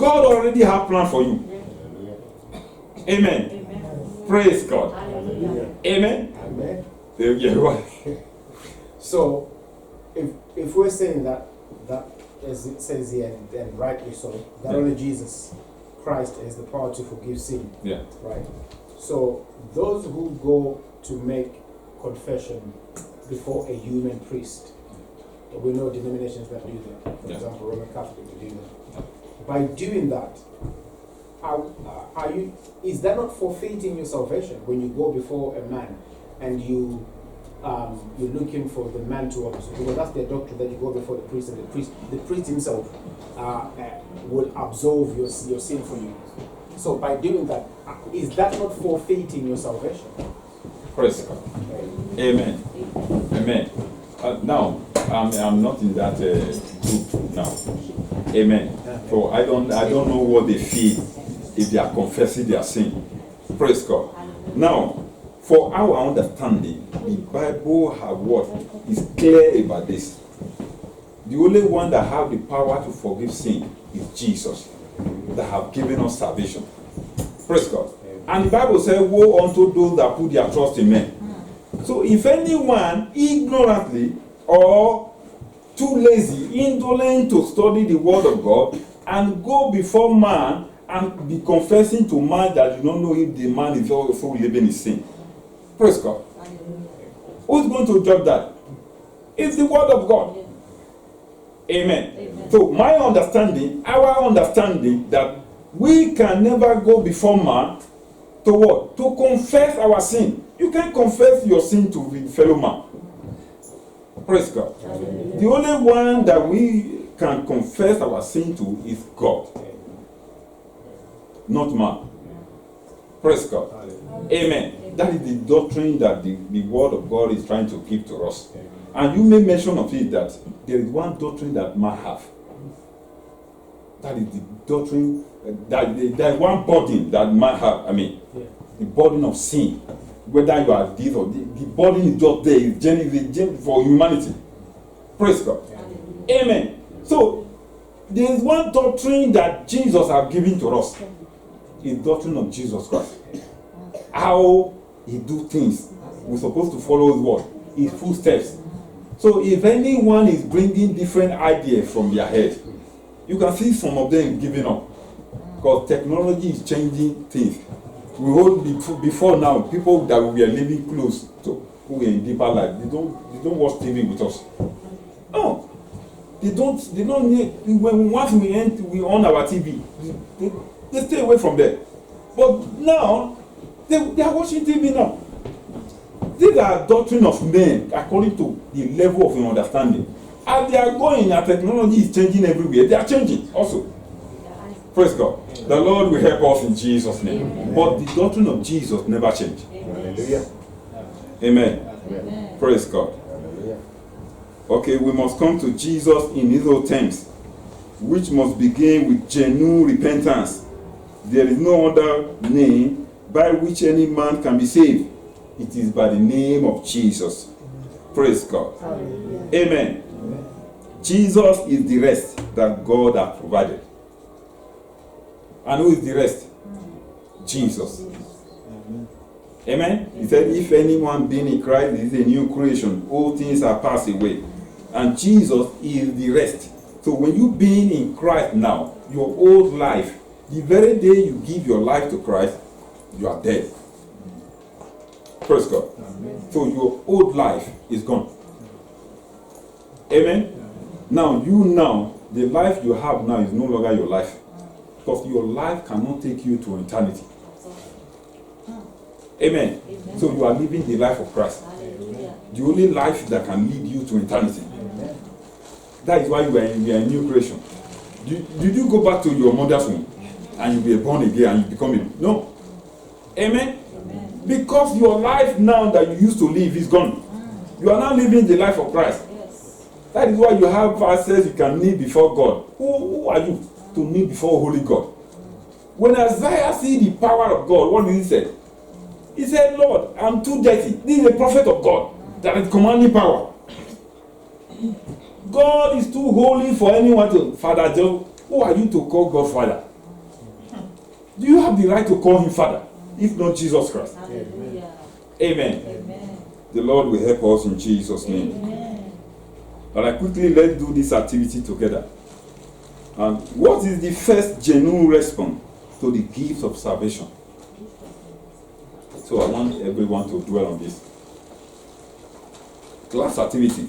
God already have plan for you. Amen. Praise God. Amen. Amen. Yeah, right. So, if we're saying that as it says here, and rightly so, that only Jesus Christ has the power to forgive sin. Yeah. Right. So those who go to make confession before a human priest, we know denominations that do that. For example, Roman Catholic do that. By doing that, is that not forfeiting your salvation when you go before a man and you're looking for the man to absolve? Because that's their doctrine, that you go before the priest, and the priest himself would absolve your sin for you. So by doing that, is that not forfeiting your salvation? Praise God. Amen. Amen. Now, I'm not in that group now. Amen. So I don't know what they feel if they are confessing their sin. Praise God. Now, for our understanding, the Bible is clear about this. The only one that have the power to forgive sin is Jesus, that have given us salvation. Praise God. And the Bible says, woe unto those that put their trust in men. So if anyone ignorantly or too lazy, indolent to study the word of God and go before man and be confessing to man that you don't know if the man is also living in sin. Praise God. Who's going to judge that? It's the word of God. Amen. So our understanding that we can never go before man to what? To confess our sin. You can't confess your sin to the fellow man. Praise God. The only one that we can confess our sin to is God, not man. Praise God. Amen. That is the doctrine that the word of God is trying to give to us. And you made mention of it that there is one doctrine that man have. That is the doctrine that there is one burden that man have. The burden of sin. Whether you are this or the burden is just there. It's genuine for humanity. Praise God. Amen. So there is one doctrine that Jesus has given to us. The doctrine of Jesus Christ. How he do things. We're supposed to follow his word, his footsteps. So if anyone is bringing different ideas from their head, you can see some of them giving up. Because technology is changing things. We hold before now, people that we are living close to, who are in deeper life, they don't watch TV with us. No. They don't need, once we on our TV, they stay away from there. But now, they are watching TV now. These are doctrine of men according to the level of your understanding. As they are going, our technology is changing everywhere. They are changing also. Praise God. The Lord will help us in Jesus' name. Amen. But the doctrine of Jesus never changed. Hallelujah. Amen. Amen. Praise God. Hallelujah. Okay, we must come to Jesus in his own terms, which must begin with genuine repentance. There is no other name by which any man can be saved. It is by the name of Jesus. Praise God. Hallelujah. Amen. Amen. Jesus is the rest that God has provided. And who is the rest? Jesus. Amen. Amen. He said, if anyone being in Christ is a new creation, all things are passed away. And Jesus is the rest. So when you being in Christ now, your old life, the very day you give your life to Christ, you are dead. Praise God. Amen. So your old life is gone. Amen. Now, the life you have now is no longer your life. Because your life cannot take you to eternity. Amen. Amen. So you are living the life of Christ. Hallelujah. The only life that can lead you to eternity. Amen. That is why you are a new creation. Did you go back to your mother's womb and you were born again and you become a... No. Amen. Amen. Because your life now that you used to live is gone. You are now living the life of Christ. Yes. That is why you have access, you can kneel before God. Who are you to kneel before holy God? When Isaiah see the power of God, what did he say? He said, Lord, I'm too dirty. This is a prophet of God that is commanding power. God is too holy for anyone to... Father Joe, who are you to call God Father? Do you have the right to call him Father, if not Jesus Christ? Hallelujah. Amen. Amen. The Lord will help us in Jesus' name. Amen. All right, quickly, let's do this activity together. And what is the first genuine response to the gift of salvation? So I want everyone to dwell on this. Class activity.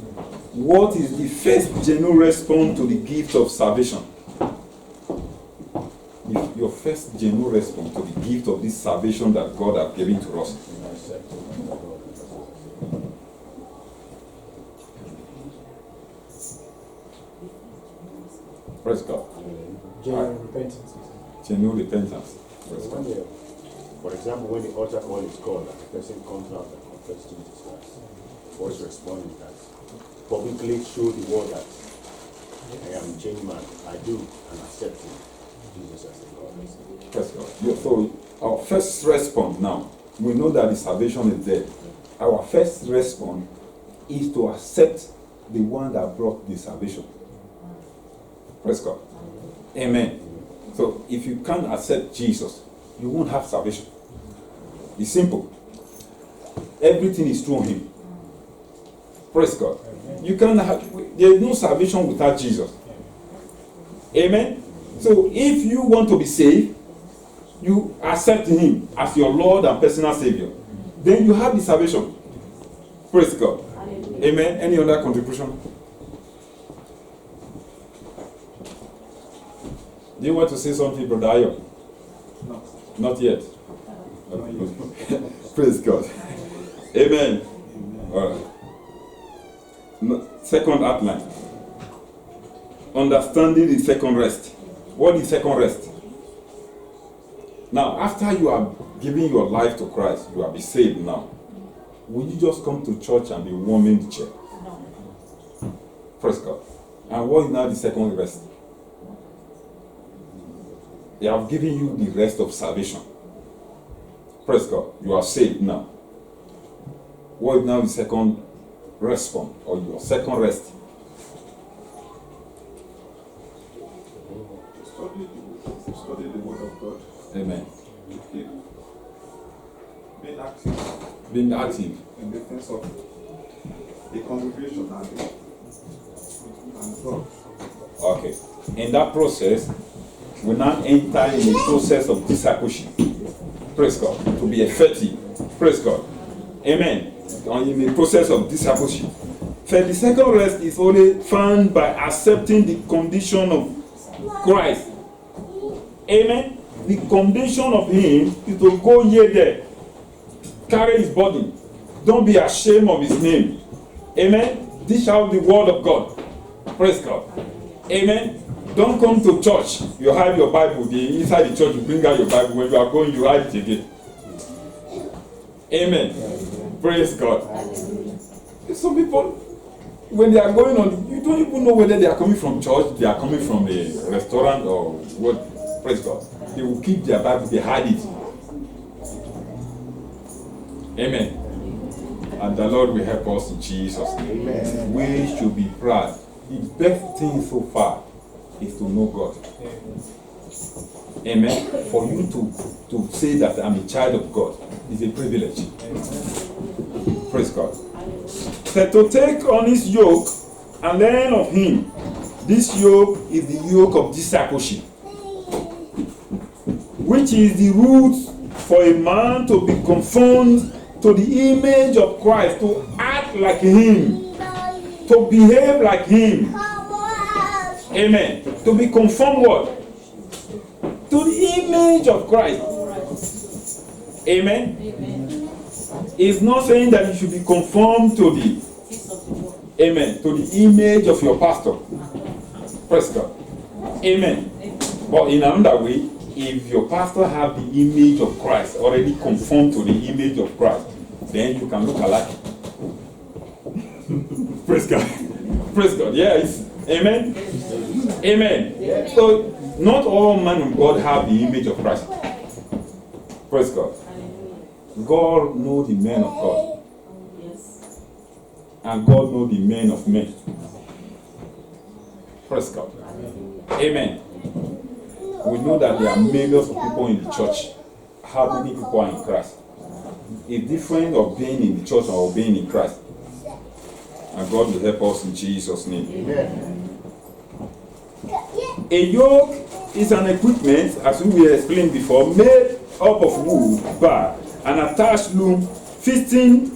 What is the first genuine response to the gift of salvation? Your first genuine response to the gift of this salvation that God has given to us. Praise God. Genuine repentance. Genuine repentance. Praise When God. for example, when the altar call is called and the person comes out and confesses Jesus Christ, first response is that publicly show the world that I am a changed man. I do and accept him, Jesus as the Lord. Praise God. Yeah, so our first response now, we know that the salvation is there. Our first response is to accept the one that brought the salvation. Praise God. Amen. So if you can't accept Jesus, you won't have salvation. It's simple. Everything is through him. Praise God. You can't have, there is no salvation without Jesus. Amen. So if you want to be saved, you accept him as your Lord and personal Savior. Then you have the salvation. Praise God. Hallelujah. Amen. Any other contribution? Do you want to say something, Brother Ayo? No. Not yet. Okay. Praise God. Amen. All right. No, second outline. Understanding the second rest. What is second rest? Now, after you are giving your life to Christ, you are be saved now. Will you just come to church and be warming the chair? No. Praise God. And what is now the second rest? They have given you the rest of salvation. Praise God. You are saved now. What is now the second response or your second rest? Study the word of God. Amen. Keep being active Being active. in the things of the congregation and God. Okay. In that process, we now enter in the process of discipleship. Praise God. To be effective. Praise God. Amen. And in the process of discipleship. For the second rest is only found by accepting the condition of Christ. Amen. The condition of him is to go here there. Carry his body. Don't be ashamed of his name. Amen. Dish out the word of God. Praise God. Amen. Don't come to church. You hide your Bible. Inside the church, you bring out your Bible. When you are going, you hide it again. Amen. Praise God. Some people, when they are going on, you don't even know whether they are coming from church, they are coming from a restaurant or what. Praise God. They will keep their Bible, they hide it. Amen. And the Lord will help us in Jesus' name. Amen. We should be proud. The best thing so far is to know God. Amen. For you to say that I'm a child of God is a privilege. Praise God. So to take on his yoke and learn of him. This yoke is the yoke of discipleship, which is the root for a man to be conformed to the image of Christ, to act like him, to behave like him. Amen. To be conformed what? To the image of Christ. Amen. Amen. It's not saying that you should be conformed to the, Peace of the Lord. amen, to the image of your pastor. Praise God. Amen. But in another way, if your pastor have the image of Christ, already conformed to the image of Christ, then you can look alike. Praise God. Praise God. Yes. Amen. Amen. So not all men of God have the image of Christ. Praise God. Hallelujah. God knows the men of God, Yes. and God knows the men of men. Praise God. Hallelujah. Amen. We know that there are millions of people in the church. How many people are in Christ? It's different of being in the church or being in Christ. And God will help us in Jesus' name. Amen. A yoke is an equipment, as we explained before, made up of wood, bar, and attached loom, fitting,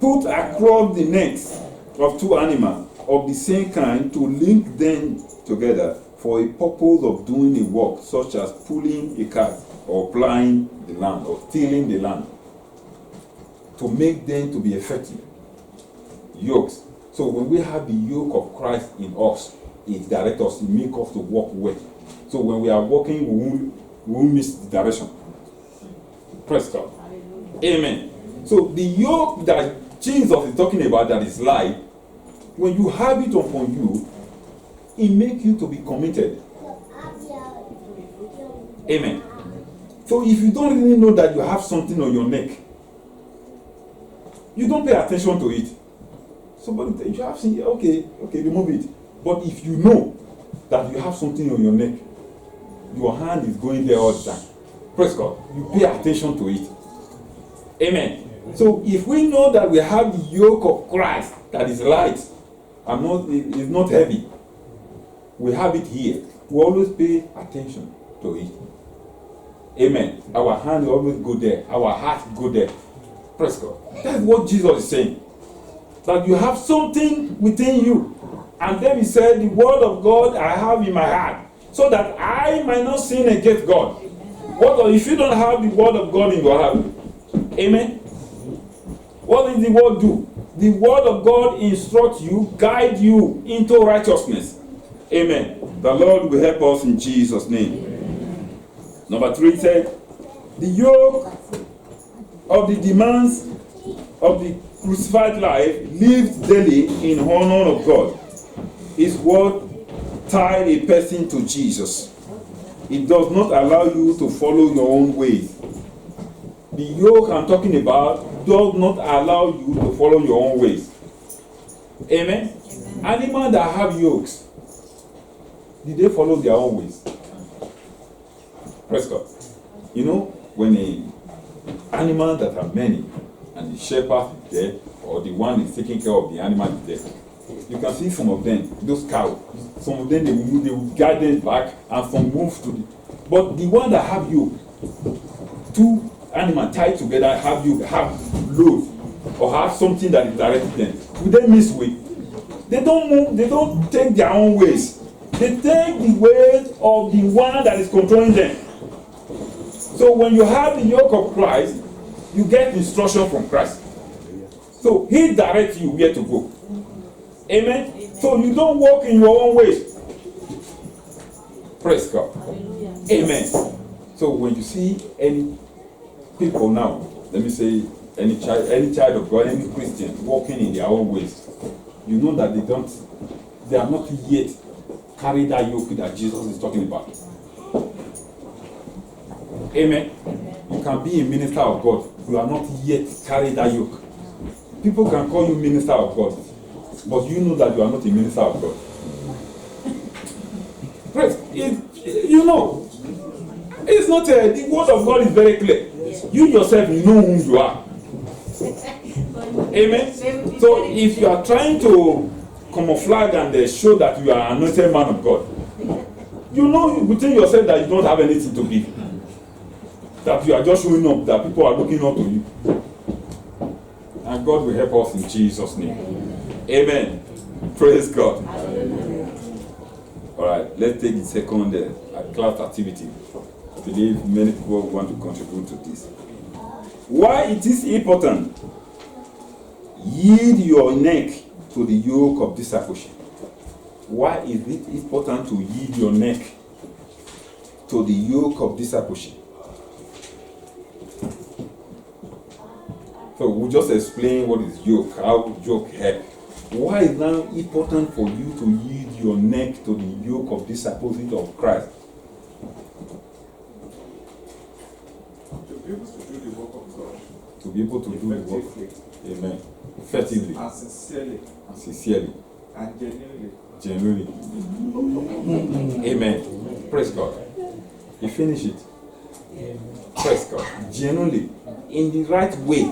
put across the necks of two animals of the same kind to link them together for a purpose of doing a work such as pulling a cart or plowing the land or tilling the land, to make them to be effective. Yokes. So when we have the yoke of Christ in us, it directs us, it makes us to walk well. So when we are walking, we won't miss the direction. Praise God. Amen. So the yoke that Jesus is talking about, that is light, when you have it upon you, it makes you to be committed. Amen. So if you don't really know that you have something on your neck, you don't pay attention to it. Somebody tell you have seen, okay, remove it. But if you know that you have something on your neck, your hand is going there all the time. Praise God. You pay attention to it. Amen. So if we know that we have the yoke of Christ that is light and is not heavy, we have it here. We always pay attention to it. Amen. Our hand always go there. Our heart go there. Praise God. That's what Jesus is saying. That you have something within you. And then he said, the word of God I have in my heart, so that I might not sin against God. What if you don't have the word of God in your heart? Amen. What does the word do? The word of God instructs you, guide you into righteousness. Amen. The Lord will help us in Jesus' name. Number 3 said, the yoke of the demands of the crucified life lived daily in honor of God is what tied a person to Jesus. It does not allow you to follow your own ways. The yoke I'm talking about does not allow you to follow your own ways. Amen? Animals that have yokes, did they follow their own ways? Praise God. You know, when an animal that are many and the shepherd is there, or the one is taking care of the animal is there, you can see some of them, those cows, some of them they will guide them back and some move to the. But the one that have you, two animals tied together, have load or have something that is directing them. Will they miss way? They don't move, they don't take their own ways. They take the ways of the one that is controlling them. So when you have the yoke of Christ, you get instruction from Christ. So he directs you where to go. Amen. So you don't walk in your own ways. Praise God. Amen. So when you see any people now, let me say any child of God, any Christian walking in their own ways, you know that they are not yet carried that yoke that Jesus is talking about. Amen. You can be a minister of God. You are not yet carried that yoke. People can call you minister of God, but you know that you are not a minister of God. Praise. You know, it's not the word of God is very clear. You yourself know who you are. Amen. So if you are trying to camouflage and show that you are an anointed man of God, you know within yourself that you don't have anything to give. That you are just showing up, that people are looking up to you. And God will help us in Jesus' name. Amen. Praise God. Alright, let's take the second class activity. I believe many people want to contribute to this. Why it is important? Yield your neck to the yoke of discipleship. Why is it important to yield your neck to the yoke of discipleship? So we'll just explain what is yoke, how yoke help. Why is it now important for you to yield your neck to the yoke of discipleship of Christ? To be able to do the work of God. To be able to do the work. Amen. Effectively. And sincerely. And sincerely. And genuinely. Genuinely. Amen. Praise God. You finish it. Praise God. Genuinely, in the right way,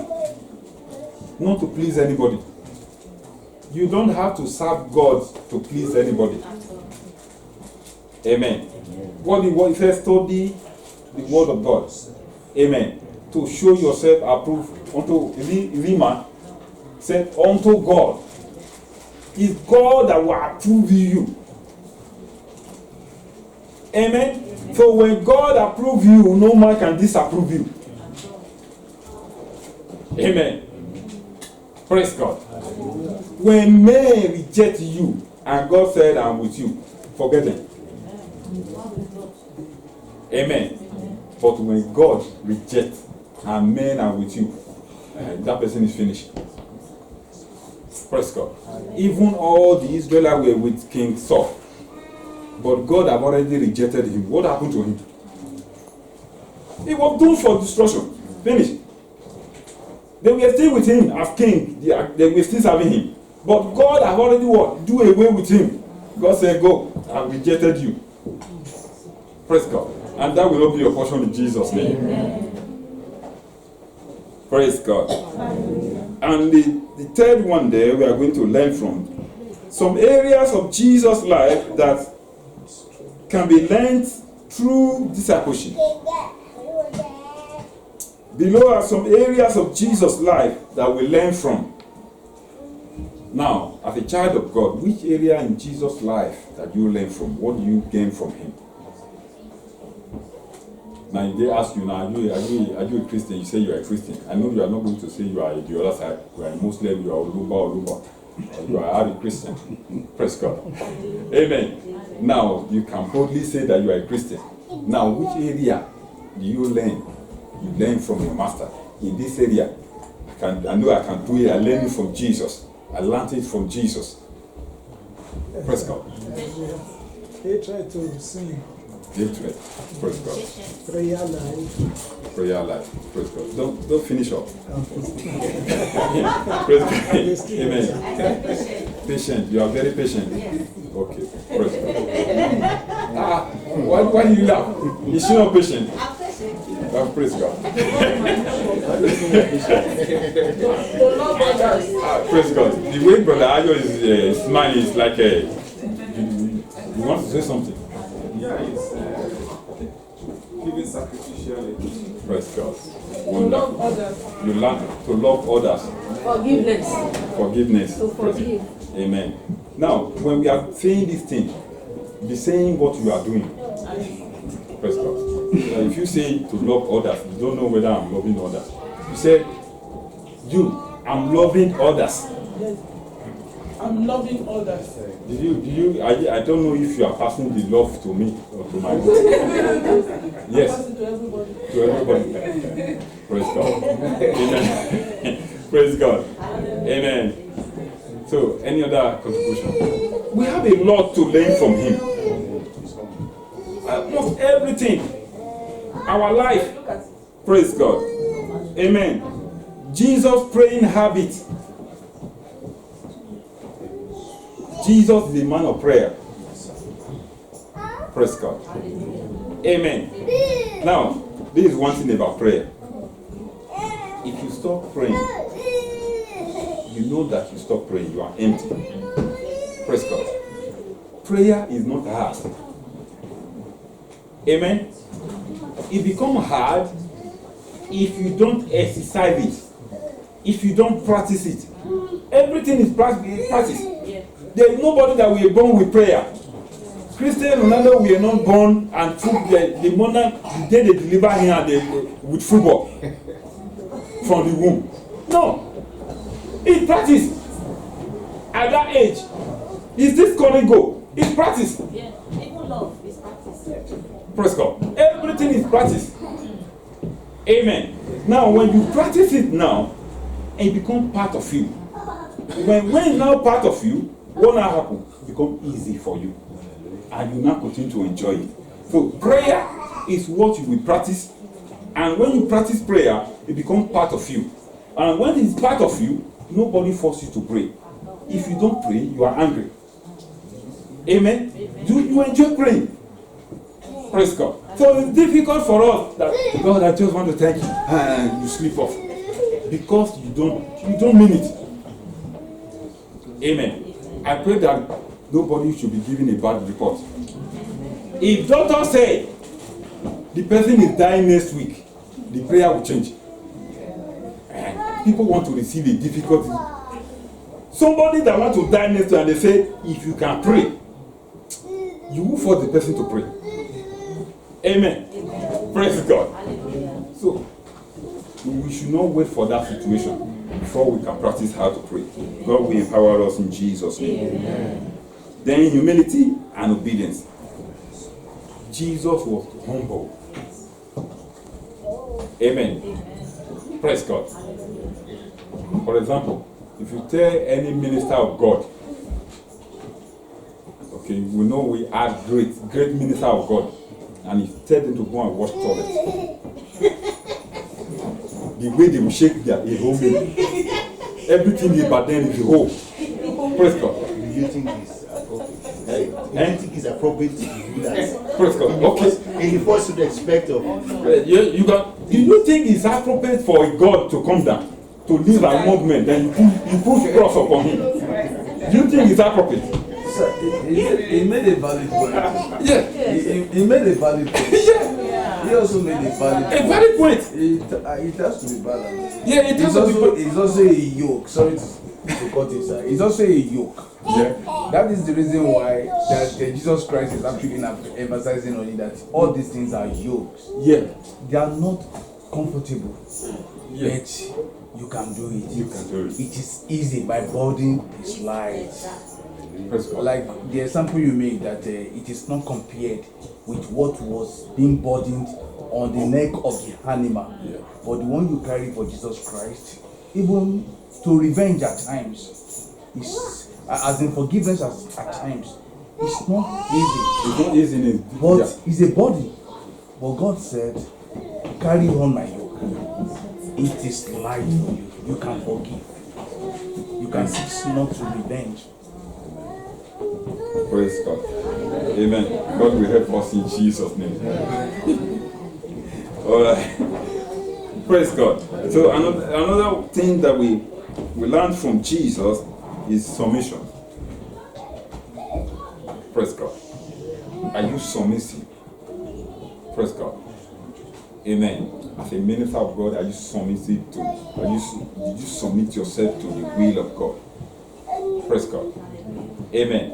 not to please anybody. You don't have to serve God to please anybody. Amen. What it says, study the word of God. Amen. To show yourself approved unto Rima, said unto God. It's God that will approve you. Amen. So when God approves you, no man can disapprove you. Amen. Praise God. When men reject you and God said, I'm with you, forget them. Amen. But when God rejects and men are with you, that person is finished. Praise God. Even all the Israelites were with King Saul, but God had already rejected him. What happened to him? He was doomed for destruction. Finished. They were still with him as king. They were still serving him. But God had already what? Do away with him. God said, go. I've rejected you. Praise God. And that will not be your portion in Jesus' name. Amen. Praise God. And the third one there we are going to learn from some areas of Jesus' life that can be learned through discipleship. Below are some areas of Jesus' life that we learn from. Now, as a child of God, which area in Jesus' life that you learn from? What do you gain from him? Now, if they ask you now, are you a Christian? You say you are a Christian. I know you are not going to say you are the other side. You are a Muslim, you are Oluba. You are a Christian. Praise God. Amen. Now, you can boldly say that you are a Christian. Now, which area do you learn? You learn from your master. In this area, I know I can do it. I learned it from Jesus. I learned it from Jesus. Praise God. They try to sing. Hatred. Praise God. Prayer life. Prayer life. Praise God. Don't finish up. Praise God. Amen. Patient. You are very patient. Okay. Praise God. Why do you laugh? Is she not patient? Praise God. Praise God. The way Brother Ayo is smiling is like you want to say something? Yeah, it's giving sacrificially. Praise God. To love others. You learn to love others. Forgiveness. Forgiveness. To forgive. Amen. Now, when we are saying this thing, be saying what you are doing. Praise God. If you say to love others, you don't know whether I'm loving others. You say, I'm loving others. I'm loving others. I don't know if you are passing the love to me or to my God. Yes. To everybody. To everybody. Praise God. Amen. Praise God. Amen. So, any other contribution? We have a lot to learn from him. Almost everything. Our life. Praise God. Amen. Jesus' praying habit. Jesus is a man of prayer. Praise God. Amen. Now, this is one thing about prayer. If you stop praying, you know that you stop praying. You are empty. Praise God. Prayer is not hard. Amen. It becomes hard if you don't exercise it. If you don't practice it. Everything is practice. There is nobody that we are born with prayer. Christian Ronaldo we are not born and the moment the day they deliver him with football from the womb. No. It's practice. At that age, is this calling go? It's practice. Yeah. Even love is practice. Praise God. Everything is practice. Amen. Now, when you practice it now, it becomes part of you. When it's now part of you, what now happens? It becomes easy for you. And you now continue to enjoy it. So prayer is what you will practice. And when you practice prayer, it becomes part of you. And when it's part of you, nobody forces you to pray. If you don't pray, you are angry. Amen? Do you enjoy praying? Praise God. So it's difficult for us that God, I just want to thank you, and you sleep off because you don't mean it. Amen. I pray that nobody should be given a bad report. If doctor say the person is dying next week, the prayer will change. People want to receive a difficult. Somebody that want to die next week and they say, if you can pray, you will force the person to pray. Amen. Praise God. So we should not wait for that situation before we can practice how to pray. God will empower us in Jesus' name. Then humility and obedience. Jesus was humble. Amen. Praise God. For example, if you tell any minister of God, okay, we know we are great minister of God, and you tell them to go and wash toilet, the way they will shake their whole everything is but then is the whole. Praise God. Do you think it's appropriate? Do you think it's appropriate to do that? Praise God. Okay. In the first should expect of Do you think it's appropriate for God to come down to live among men, then you put cross upon him? Do you think it's appropriate? Sir, he made a valid point. Yeah. He made a valid point. Yeah. He also made a valid point. A valid point. It has to be balanced. Yeah, it has to be. It's also a yoke. Sorry to cut it, sir. It's also a yoke. Yeah. That is the reason why that Jesus Christ is actually emphasizing on it that all these things are yokes. Yeah. They are not comfortable. Yeah. But you can do it. You can do it. It is easy. My burden is light. Praise God. Like the example you made that it is not compared with what was being burdened on the neck of the animal, Yeah. but the one you carry for Jesus Christ, even to revenge at times, is as in forgiveness at times, it's not easy. It's not easy in it. But Yeah. it's a body. But God said, carry on my yoke. It is light for you. You can forgive. You can cease not to revenge. Praise God. Amen. God will help us in Jesus' name. All right. Praise God. So another thing that we learned from Jesus is submission. Praise God. Are you submissive? Praise God. Amen. As a minister of God, are you submissive to? Did you submit yourself to the will of God? Praise God. Amen.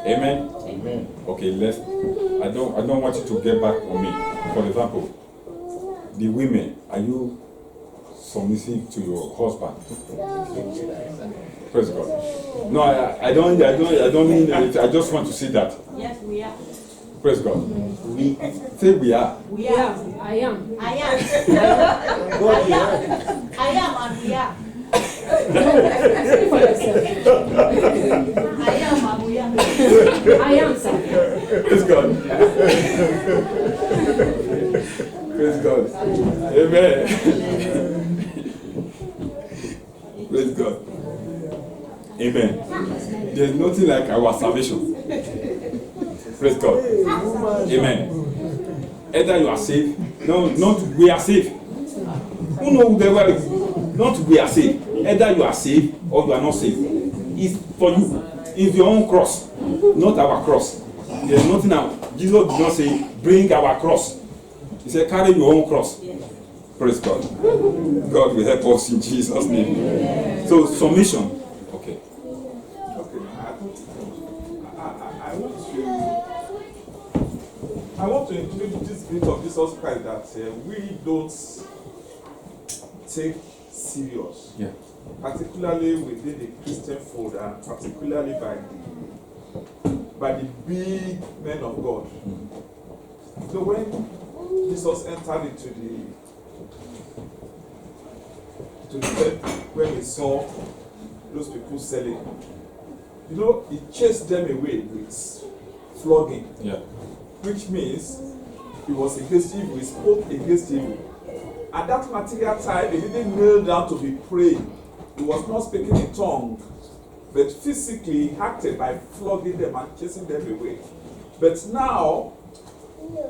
Amen. Amen. Okay, I don't want you to get back on me. For example, the women, are you submissive to your husband? Praise God. No, I don't mean it. I just want to say that. Yes, we are. Praise God. We say we are. We are. I am. I am. I am and we are. Speak for yourself. I am and we are. I am, sir. Praise God. Praise God. Amen. Praise God. Amen. There's nothing like our salvation. Praise God. Amen. Either you are saved, not we are saved. Who knows the word? Not we are saved. Either you are saved or you are not saved. It's for you. It's your own cross, not our cross. There's nothing now. Jesus did not say, bring our cross. He said, carry your own cross. Praise God. God will help us in Jesus' name. So, submission. Okay. Okay. I want to include this bit of Jesus Christ that we don't take serious. Yeah. Particularly within the Christian fold and particularly by the big men of God. So when Jesus entered into the temple, when he saw those people selling, he chased them away with flogging. Yeah. Which means he was against evil, he spoke against evil. At that material time, he didn't kneel down to be praying. He was not speaking in tongues, but physically he acted by flogging them and chasing them away. But now,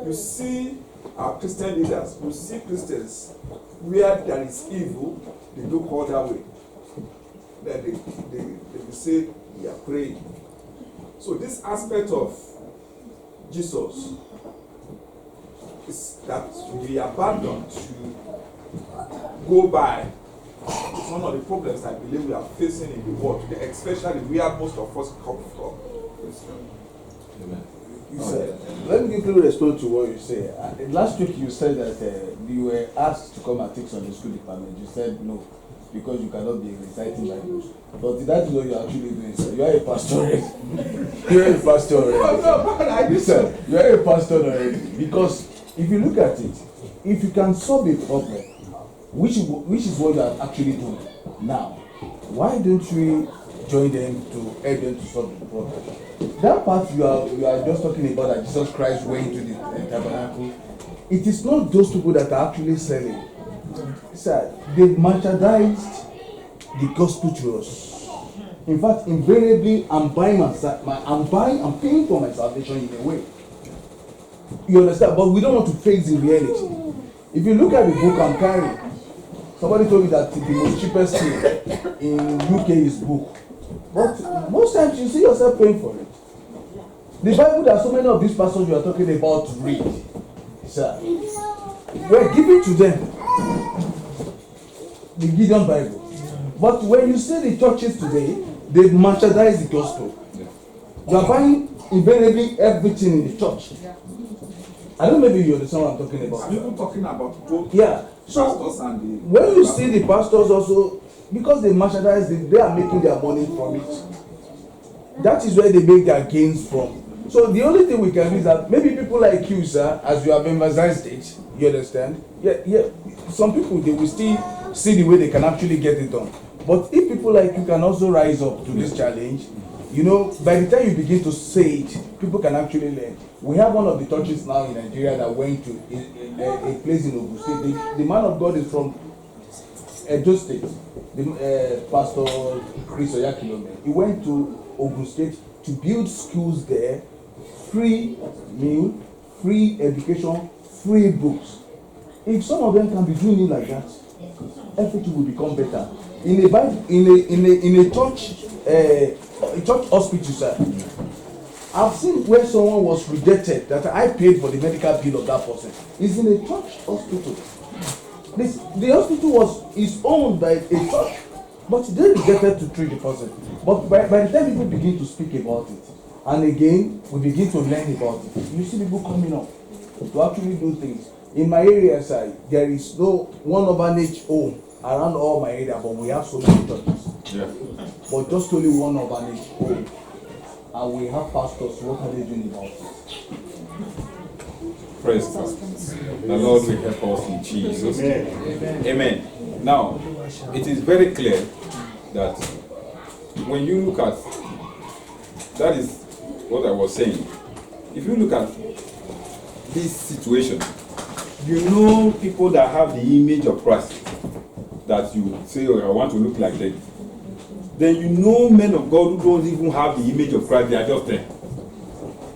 You see our Christian leaders, you see Christians where there is evil, they do call that way. Then they say we are praying. So this aspect of Jesus is that we abandon to go by. It's one of the problems I believe we are facing in the world today, especially where most of us come from. Amen. You said, let me quickly respond to what you say. Last week you said that you were asked to come and take Sunday school department. You said no, because you cannot be reciting Bibles. But that is what you're actually doing, sir. You are a pastor already. You are a pastor already. Listen, you are a pastor already. Because if you look at it, if you can solve a problem, which is what you are actually doing now, why don't we join them to help them to solve the problem? That part you are just talking about, that Jesus Christ went to the tabernacle. It is not those people that are actually selling. Sir, they've merchandised the gospel to us. In fact, invariably, I'm paying for my salvation in a way. You understand? But we don't want to face the reality. If you look at the book I'm carrying, somebody told me that the most cheapest thing in UK is book. But most times you see yourself paying for it. The Bible that so many of these pastors you are talking about read, sir, we're giving to them the Gideon Bible. But when you see the churches today, they merchandise the gospel. You are buying invariably everything in the church. I don't know if you understand what I'm talking about. Some people talking about both So pastors and the. when you see the pastors also, because they merchandise, they are making their money from it. That is where they make their gains from. So the only thing we can do is that maybe people like you, sir, as you have emphasized it, you understand? Yeah. Some people, they will still see the way they can actually get it done. But if people like you can also rise up to this challenge, you know, by the time you begin to say it, people can actually learn. We have one of the churches now in Nigeria that went to a place in Ogun State. The man of God is from Edo State, Pastor Chris Oyakilome. He went to Ogun State to build schools there, free meal, free education, free books. If some of them can be doing it like that, everything will become better. In a church hospital, sir, I've seen where someone was rejected that I paid for the medical bill of that person. It's in a church hospital. The hospital is owned by a church, but they rejected to treat the person. But by the time people begin to speak about it, and again we begin to learn about it, you see people coming up to actually do things. In my area side, there is no one orphanage home around all my area, but we have so many churches. Yeah. But just only one orphanage home. And we have pastors, what are they doing about it? Praise God. The Lord will help us in Jesus. Amen. Now, it is very clear that when you look at, that is what I was saying. If you look at this situation, you know people that have the image of Christ, that you say, oh, I want to look like them. Then you know men of God who don't even have the image of Christ, they are just there.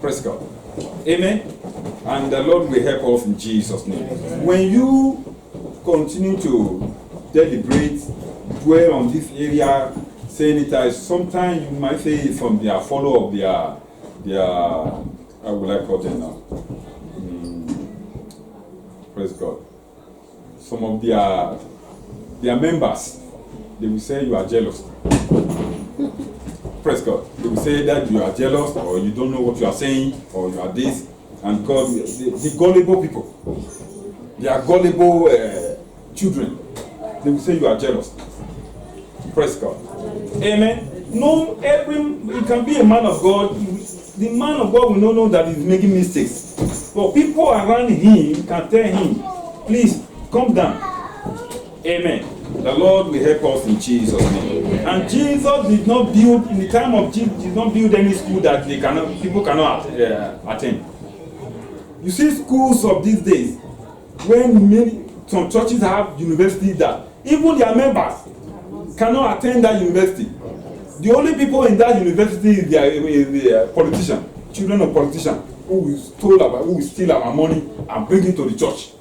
Praise God. Amen. And the Lord will help us in Jesus' name. When you continue to deliberate, dwell on this area, sanitize, sometimes you might say it's from their follow of their how will I call them now? Praise God. Some of their members, they will say you are jealous. Praise God. They will say that you are jealous, or you don't know what you are saying, or you are this. And God, the gullible people, they are gullible children. They will say you are jealous. Praise God. Amen. No, it can be a man of God. The man of God will not know that he's making mistakes. But people around him can tell him, please come down. Amen. The Lord will help us in Jesus' name. And Jesus did not build, in the time of Jesus, did not build any school that people cannot attend. You see schools of these days, when some churches have universities that even their members cannot attend that university. The only people in that university is the politician, children of politicians. who will steal our money and bring it to the church.